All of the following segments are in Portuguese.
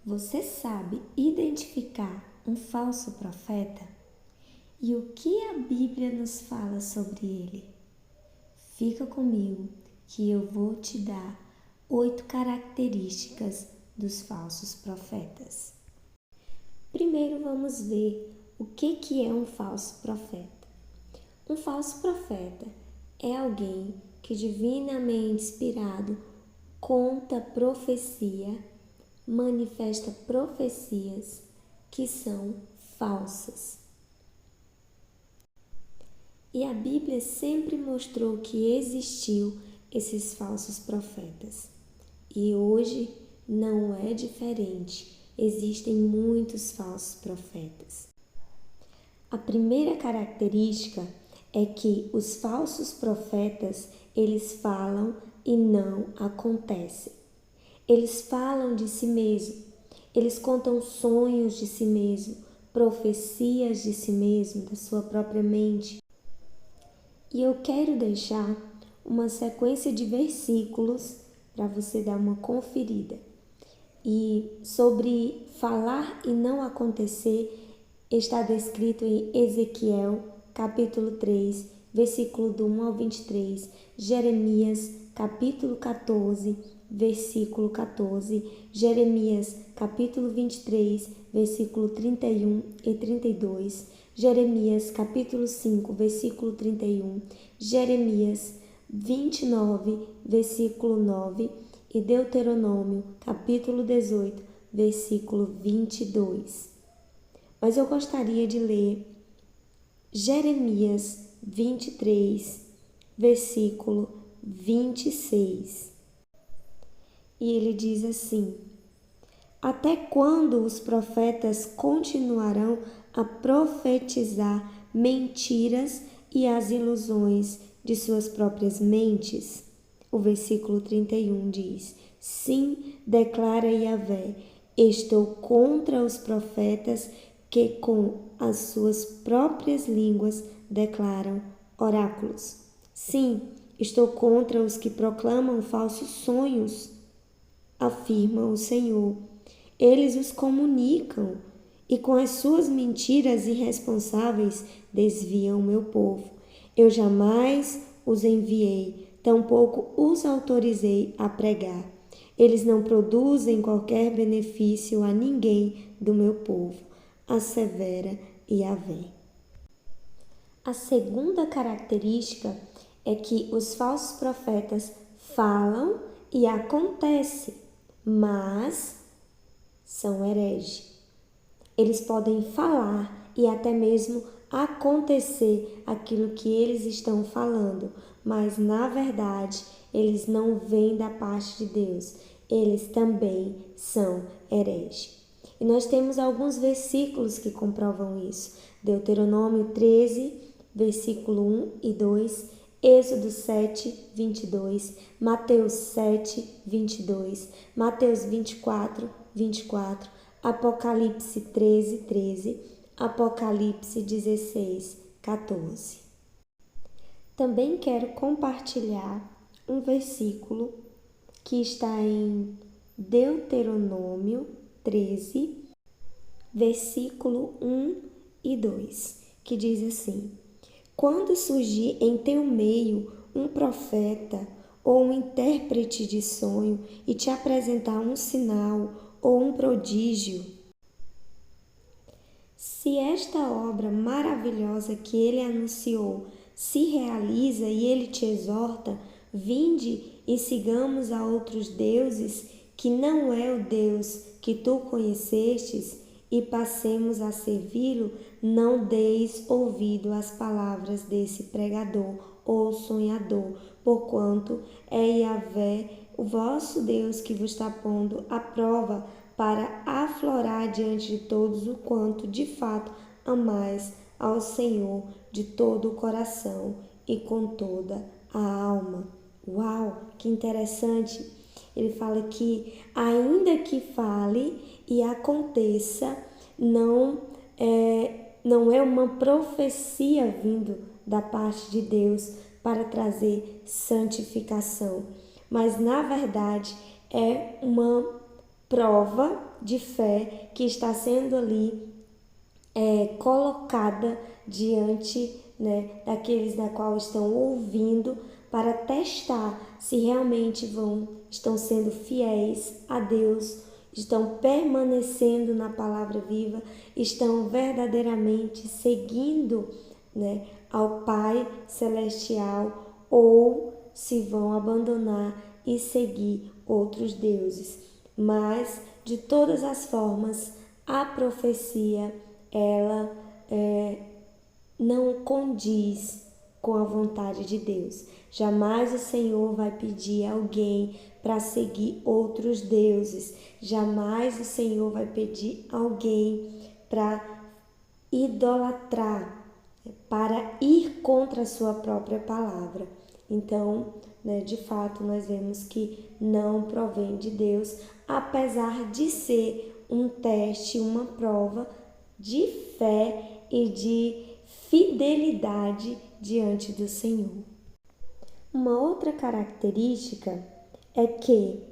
Você sabe identificar um falso profeta? E o que a Bíblia nos fala sobre ele? Fica comigo que eu vou te dar 8 características dos falsos profetas. Primeiro vamos ver o que é um falso profeta. Um falso profeta é alguém que, divinamente inspirado, conta profecia, manifesta profecias que são falsas. E a Bíblia sempre mostrou que existiu esses falsos profetas. E hoje não é diferente. Existem muitos falsos profetas. A primeira característica é que os falsos profetas, eles falam e não acontecem. Eles falam de si mesmo, eles contam sonhos de si mesmo, profecias de si mesmo, da sua própria mente. E eu quero deixar uma sequência de versículos para você dar uma conferida. E sobre falar e não acontecer, está descrito em Ezequiel, capítulo 3, versículo do 1 ao 23, Jeremias, capítulo 14, versículo 14, Jeremias, capítulo 23, versículo 31 e 32, Jeremias, capítulo 5, versículo 31, Jeremias 29, versículo 9 e Deuteronômio, capítulo 18, versículo 22. Mas eu gostaria de ler Jeremias 23, versículo 26. E ele diz assim: Até quando os profetas continuarão a profetizar mentiras e as ilusões de suas próprias mentes? O versículo 31 diz: Sim, declara Yahvé, estou contra os profetas que com as suas próprias línguas declaram oráculos. Sim, estou contra os que proclamam falsos sonhos, afirma o Senhor. Eles os comunicam e com as suas mentiras irresponsáveis desviam o meu povo. Eu jamais os enviei, tampouco os autorizei a pregar. Eles não produzem qualquer benefício a ninguém do meu povo, assevera Yahvé. A segunda característica é que os falsos profetas falam e acontece, mas são hereges. Eles podem falar e até mesmo acontecer aquilo que eles estão falando, mas na verdade eles não vêm da parte de Deus. Eles também são hereges. E nós temos alguns versículos que comprovam isso. Deuteronômio 13, versículo 1 e 2, Êxodo 7, 22, Mateus 7, 22, Mateus 24, 24, Apocalipse 13, 13, Apocalipse 16, 14. Também quero compartilhar um versículo que está em Deuteronômio 13, versículo 1 e 2, que diz assim: Quando surgir em teu meio um profeta ou um intérprete de sonho e te apresentar um sinal ou um prodígio, se esta obra maravilhosa que ele anunciou se realiza e ele te exorta, vinde e sigamos a outros deuses que não é o Deus que tu conhecestes e passemos a servi-lo, não deis ouvido às palavras desse pregador ou sonhador, porquanto é Yahvé, o vosso Deus, que vos está pondo à prova para aflorar diante de todos o quanto de fato amais ao Senhor de todo o coração e com toda a alma. Uau, que interessante! Ele fala que ainda que fale e aconteça, não é uma profecia vindo da parte de Deus para trazer santificação, mas na verdade é uma prova de fé que está sendo ali colocada diante, daqueles na qual estão ouvindo, para testar se realmente estão sendo fiéis a Deus, estão permanecendo na palavra viva, estão verdadeiramente seguindo, ao Pai Celestial, ou se vão abandonar e seguir outros deuses. Mas, de todas as formas, a profecia, ela não condiz com a vontade de Deus. Jamais o Senhor vai pedir a alguém para seguir outros deuses. Jamais o Senhor vai pedir alguém para idolatrar, para ir contra a sua própria palavra. Então, de fato, nós vemos que não provém de Deus, apesar de ser um teste, uma prova de fé e de fidelidade diante do Senhor. Uma outra característica é que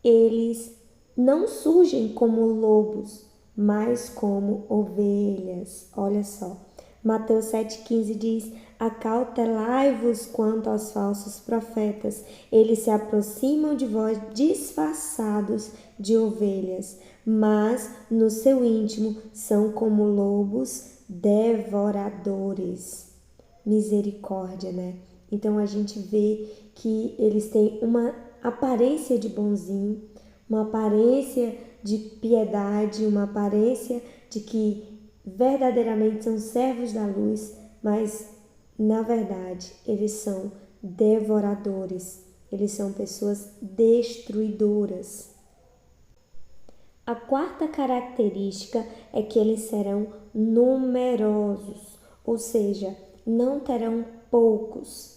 eles não surgem como lobos, mas como ovelhas. Olha só, Mateus 7,15 diz: acautelai-vos quanto aos falsos profetas, eles se aproximam de vós disfarçados de ovelhas, mas no seu íntimo são como lobos devoradores. Misericórdia, Então a gente vê que eles têm uma aparência de bonzinho, uma aparência de piedade, uma aparência de que verdadeiramente são servos da luz, mas na verdade eles são devoradores, eles são pessoas destruidoras. A quarta característica é que eles serão numerosos, ou seja, não terão poucos,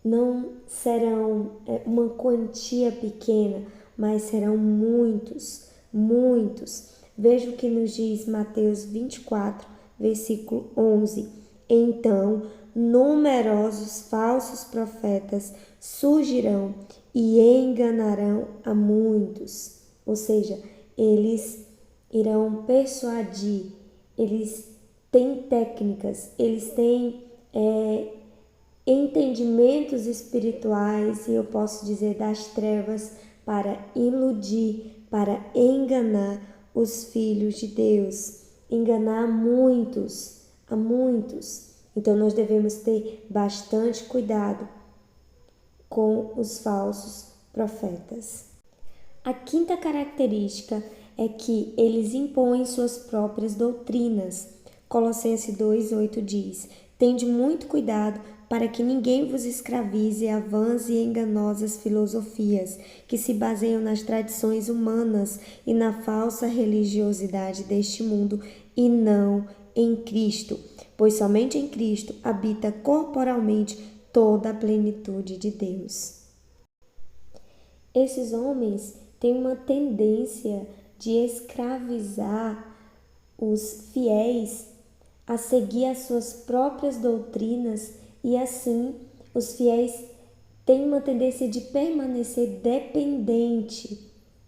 não serão uma quantia pequena, mas serão muitos, muitos. Veja o que nos diz Mateus 24, versículo 11. Então, numerosos falsos profetas surgirão e enganarão a muitos. Ou seja, eles irão persuadir, eles têm técnicas, eles têm entendimentos espirituais, e eu posso dizer das trevas, para iludir, para enganar os filhos de Deus, enganar a muitos. Então nós devemos ter bastante cuidado com os falsos profetas. A quinta característica é que eles impõem suas próprias doutrinas. Colossenses 2,8 diz: tende muito cuidado para que ninguém vos escravize a vãs e enganosas filosofias que se baseiam nas tradições humanas e na falsa religiosidade deste mundo, e não em Cristo, pois somente em Cristo habita corporalmente toda a plenitude de Deus. Esses homens têm uma tendência de escravizar os fiéis a seguir as suas próprias doutrinas, e assim os fiéis têm uma tendência de permanecer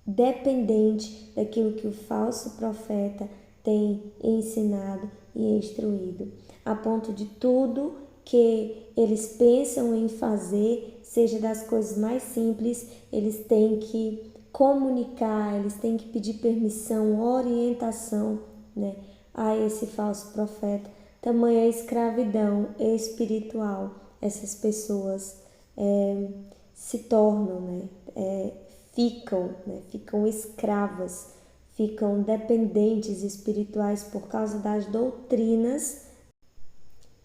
dependente daquilo que o falso profeta tem ensinado e instruído, a ponto de tudo que eles pensam em fazer, seja das coisas mais simples, eles têm que comunicar, eles têm que pedir permissão, orientação, a esse falso profeta. Tamanha escravidão espiritual essas pessoas se tornam, ficam escravas, ficam dependentes espirituais por causa das doutrinas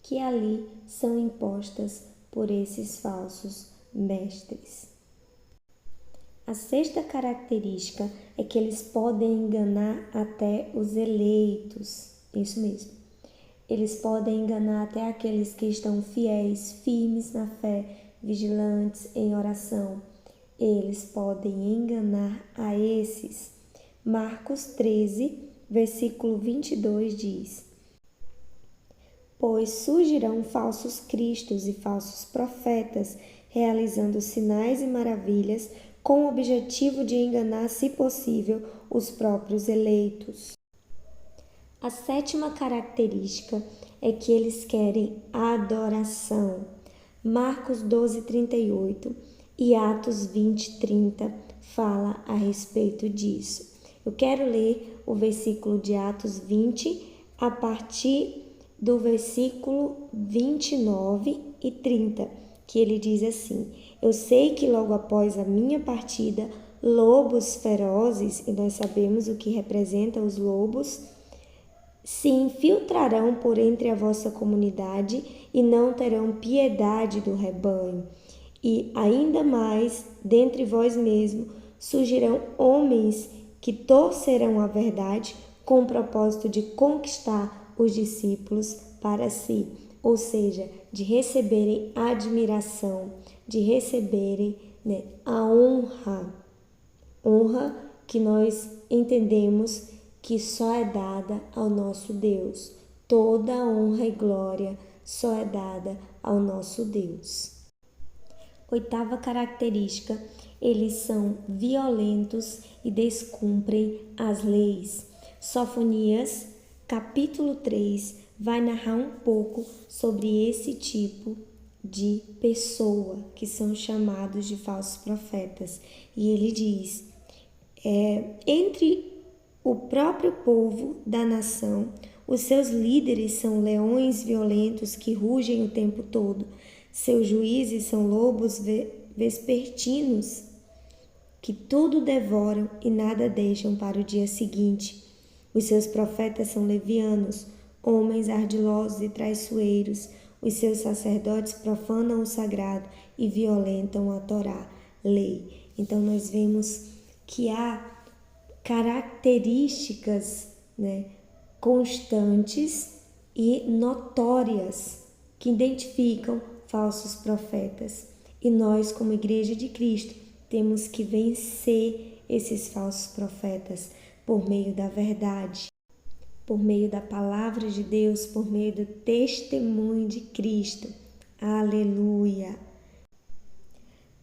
que ali são impostas por esses falsos mestres. A sexta característica é que eles podem enganar até os eleitos. Isso mesmo. Eles podem enganar até aqueles que estão fiéis, firmes na fé, vigilantes em oração. Eles podem enganar a esses. Marcos 13, versículo 22 diz: pois surgirão falsos cristos e falsos profetas, realizando sinais e maravilhas com o objetivo de enganar, se possível, os próprios eleitos. A sétima característica é que eles querem adoração. Marcos 12:38 e Atos 20:30 fala a respeito disso. Eu quero ler o versículo de Atos 20 a partir do versículo 29 e 30, que ele diz assim: Eu sei que logo após a minha partida, lobos ferozes, e nós sabemos o que representa os lobos, se infiltrarão por entre a vossa comunidade e não terão piedade do rebanho. E ainda mais, dentre vós mesmos, surgirão homens que torcerão a verdade com o propósito de conquistar os discípulos para si, ou seja, de receberem admiração, de receberem a honra que nós entendemos que só é dada ao nosso Deus. Toda honra e glória só é dada ao nosso Deus. Oitava característica, eles são violentos e descumprem as leis. Sofonias, capítulo 3, vai narrar um pouco sobre esse tipo de pessoa que são chamados de falsos profetas. E ele diz, entre o próprio povo da nação, os seus líderes são leões violentos que rugem o tempo todo. Seus juízes são lobos vespertinos que tudo devoram e nada deixam para o dia seguinte. Os seus profetas são levianos, homens ardilosos e traiçoeiros. Os seus sacerdotes profanam o sagrado e violentam a Torá, lei. Então nós vemos que há características constantes e notórias que identificam falsos profetas. E nós, como Igreja de Cristo, temos que vencer esses falsos profetas por meio da verdade, por meio da palavra de Deus, por meio do testemunho de Cristo. Aleluia!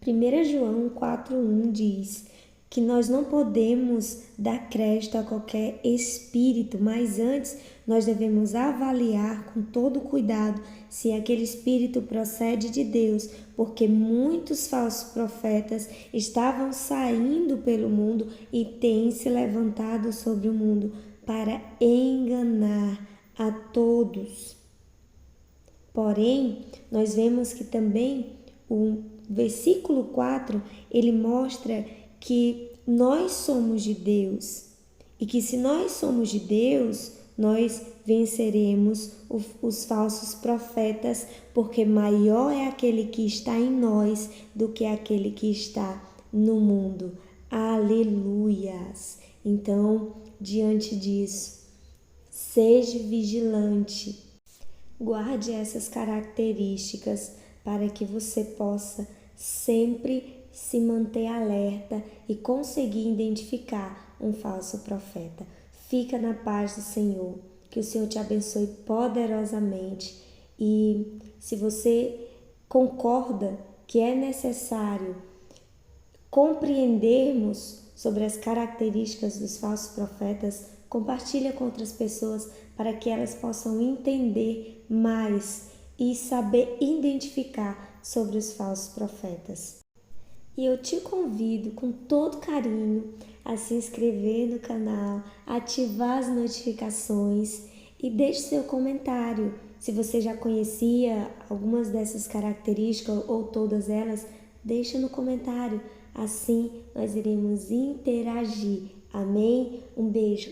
1 João 4:1 diz que nós não podemos dar crédito a qualquer espírito, mas antes nós devemos avaliar com todo cuidado se aquele espírito procede de Deus, porque muitos falsos profetas estavam saindo pelo mundo e têm se levantado sobre o mundo para enganar a todos. Porém, nós vemos que também o versículo 4, ele mostra que nós somos de Deus e que se nós somos de Deus, nós venceremos os falsos profetas, porque maior é aquele que está em nós do que aquele que está no mundo. Aleluias! Então, diante disso, seja vigilante, guarde essas características para que você possa sempre se manter alerta e conseguir identificar um falso profeta. Fica na paz do Senhor, que o Senhor te abençoe poderosamente. E se você concorda que é necessário compreendermos sobre as características dos falsos profetas, compartilha com outras pessoas para que elas possam entender mais e saber identificar sobre os falsos profetas. E eu te convido com todo carinho a se inscrever no canal, ativar as notificações e deixe seu comentário. Se você já conhecia algumas dessas características ou todas elas, deixa no comentário. Assim nós iremos interagir. Amém? Um beijo.